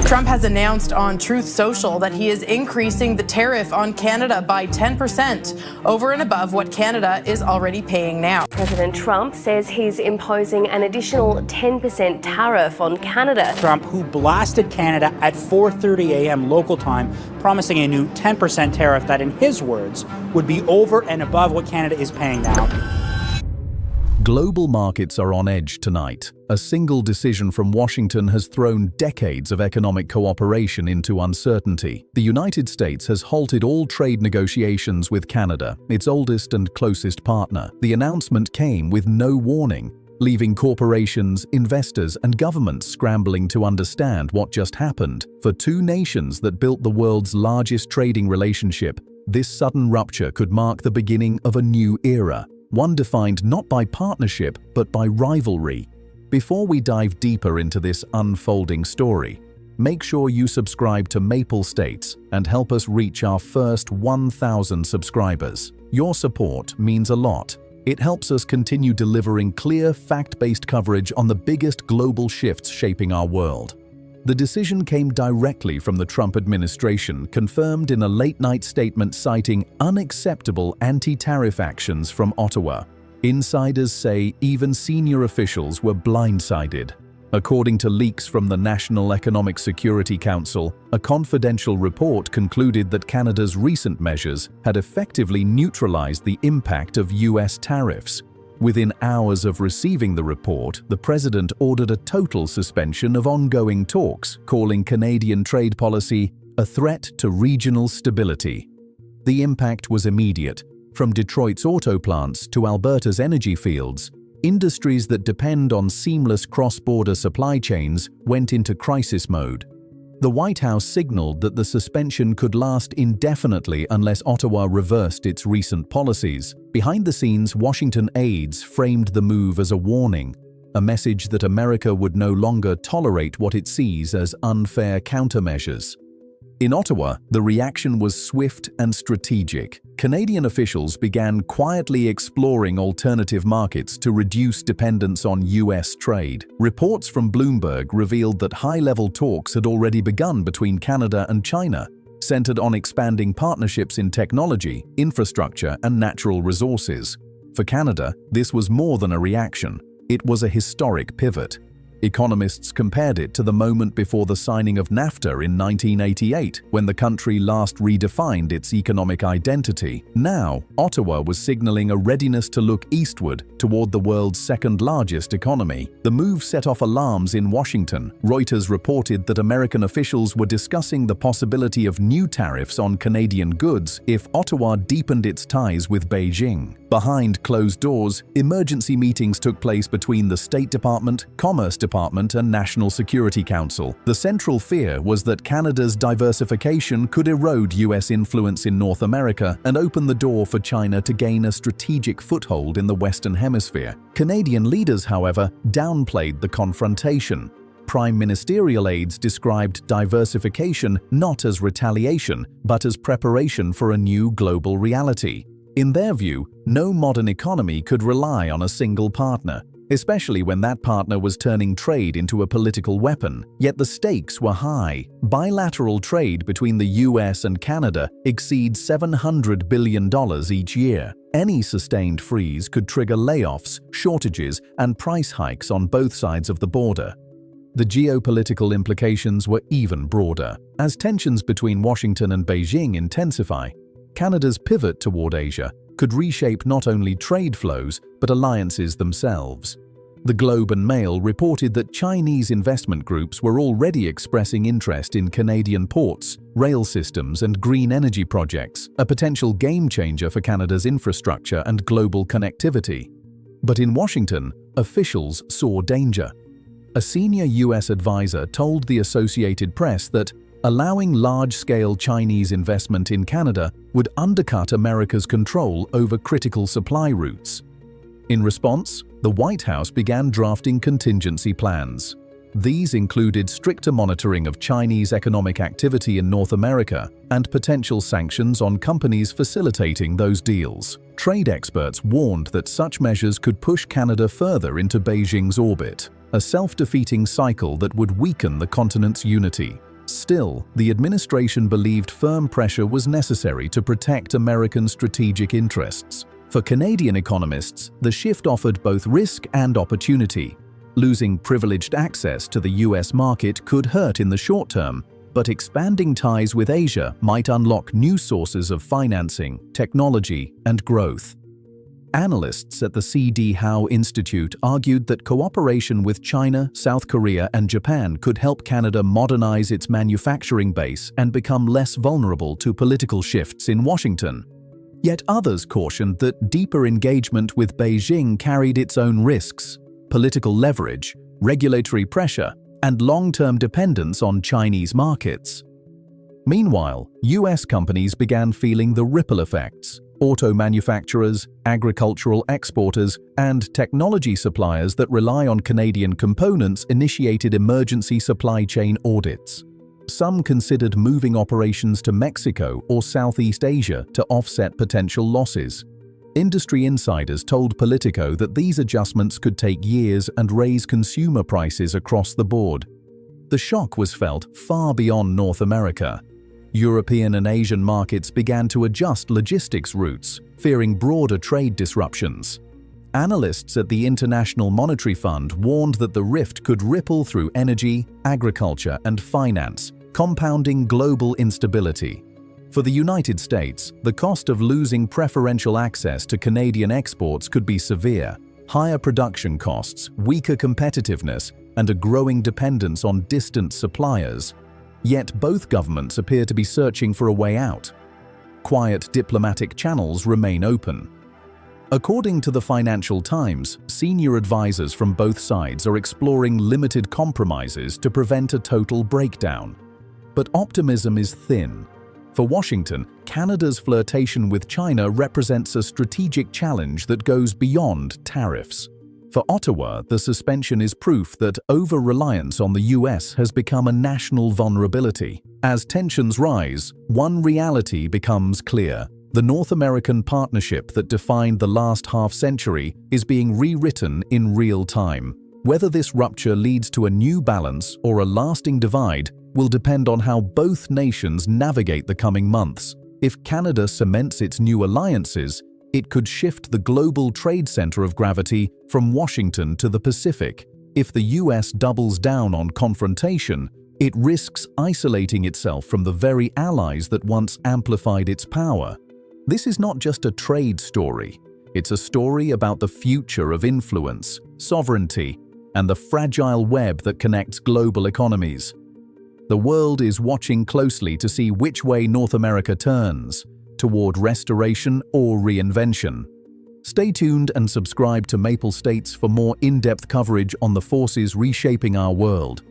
Trump has announced on Truth Social that he is increasing the tariff on Canada by 10% over and above what Canada is already paying now. President Trump says he's imposing an additional 10% tariff on Canada. Trump, who blasted Canada at 4:30 a.m. local time, promising a new 10% tariff that, in his words, would be over and above what Canada is paying now. Global markets are on edge tonight. A single decision from Washington has thrown decades of economic cooperation into uncertainty. The United States has halted all trade negotiations with Canada, its oldest and closest partner. The announcement came with no warning, leaving corporations, investors, and governments scrambling to understand what just happened. For two nations that built the world's largest trading relationship, this sudden rupture could mark the beginning of a new era. One defined not by partnership, but by rivalry. Before we dive deeper into this unfolding story, make sure you subscribe to Maple States and help us reach our first 1,000 subscribers. Your support means a lot. It helps us continue delivering clear, fact-based coverage on the biggest global shifts shaping our world. The decision came directly from the Trump administration, confirmed in a late-night statement citing unacceptable anti-tariff actions from Ottawa. Insiders say even senior officials were blindsided. According to leaks from the National Economic Security Council, a confidential report concluded that Canada's recent measures had effectively neutralized the impact of U.S. tariffs. Within hours of receiving the report, the president ordered a total suspension of ongoing talks, calling Canadian trade policy a threat to regional stability. The impact was immediate. From Detroit's auto plants to Alberta's energy fields, industries that depend on seamless cross-border supply chains went into crisis mode. The White House signaled that the suspension could last indefinitely unless Ottawa reversed its recent policies. Behind the scenes, Washington aides framed the move as a warning, a message that America would no longer tolerate what it sees as unfair countermeasures. In Ottawa, the reaction was swift and strategic. Canadian officials began quietly exploring alternative markets to reduce dependence on U.S. trade. Reports from Bloomberg revealed that high-level talks had already begun between Canada and China, centered on expanding partnerships in technology, infrastructure, and natural resources. For Canada, this was more than a reaction. It was a historic pivot. Economists compared it to the moment before the signing of NAFTA in 1988, when the country last redefined its economic identity. Now, Ottawa was signaling a readiness to look eastward toward the world's second-largest economy. The move set off alarms in Washington. Reuters reported that American officials were discussing the possibility of new tariffs on Canadian goods if Ottawa deepened its ties with Beijing. Behind closed doors, emergency meetings took place between the State Department, Commerce Department, and National Security Council. The central fear was that Canada's diversification could erode U.S. influence in North America and open the door for China to gain a strategic foothold in the Western Hemisphere. Canadian leaders, however, downplayed the confrontation. Prime ministerial aides described diversification not as retaliation, but as preparation for a new global reality. In their view, no modern economy could rely on a single partner, especially when that partner was turning trade into a political weapon. Yet the stakes were high. Bilateral trade between the US and Canada exceeds $700 billion each year. Any sustained freeze could trigger layoffs, shortages, and price hikes on both sides of the border. The geopolitical implications were even broader. As tensions between Washington and Beijing intensify, Canada's pivot toward Asia could reshape not only trade flows, but alliances themselves. The Globe and Mail reported that Chinese investment groups were already expressing interest in Canadian ports, rail systems, and green energy projects, a potential game-changer for Canada's infrastructure and global connectivity. But in Washington, officials saw danger. A senior U.S. advisor told the Associated Press that allowing large-scale Chinese investment in Canada would undercut America's control over critical supply routes. In response, the White House began drafting contingency plans. These included stricter monitoring of Chinese economic activity in North America and potential sanctions on companies facilitating those deals. Trade experts warned that such measures could push Canada further into Beijing's orbit, a self-defeating cycle that would weaken the continent's unity. Still, the administration believed firm pressure was necessary to protect American strategic interests. For Canadian economists, the shift offered both risk and opportunity. Losing privileged access to the U.S. market could hurt in the short term, but expanding ties with Asia might unlock new sources of financing, technology, and growth. Analysts at the C.D. Howe Institute argued that cooperation with China, South Korea, and Japan could help Canada modernize its manufacturing base and become less vulnerable to political shifts in Washington. Yet others cautioned that deeper engagement with Beijing carried its own risks: political leverage, regulatory pressure, and long-term dependence on Chinese markets. Meanwhile, U.S. companies began feeling the ripple effects. Auto manufacturers, agricultural exporters, and technology suppliers that rely on Canadian components initiated emergency supply chain audits. Some considered moving operations to Mexico or Southeast Asia to offset potential losses. Industry insiders told Politico that these adjustments could take years and raise consumer prices across the board. The shock was felt far beyond North America. European and Asian markets began to adjust logistics routes, fearing broader trade disruptions. Analysts at the International Monetary Fund warned that the rift could ripple through energy, agriculture, and finance, compounding global instability. For the United States, the cost of losing preferential access to Canadian exports could be severe: higher production costs, weaker competitiveness, and a growing dependence on distant suppliers. Yet both governments appear to be searching for a way out. Quiet diplomatic channels remain open. According to the Financial Times, senior advisors from both sides are exploring limited compromises to prevent a total breakdown. But optimism is thin. For Washington, Canada's flirtation with China represents a strategic challenge that goes beyond tariffs. For Ottawa, the suspension is proof that over-reliance on the U.S. has become a national vulnerability. As tensions rise, one reality becomes clear: the North American partnership that defined the last half-century is being rewritten in real time. Whether this rupture leads to a new balance or a lasting divide will depend on how both nations navigate the coming months. If Canada cements its new alliances, it could shift the global trade center of gravity from Washington to the Pacific. If the U.S. doubles down on confrontation, it risks isolating itself from the very allies that once amplified its power. This is not just a trade story. It's a story about the future of influence, sovereignty, and the fragile web that connects global economies. The world is watching closely to see which way North America turns, toward restoration or reinvention. Stay tuned and subscribe to Maple States for more in-depth coverage on the forces reshaping our world.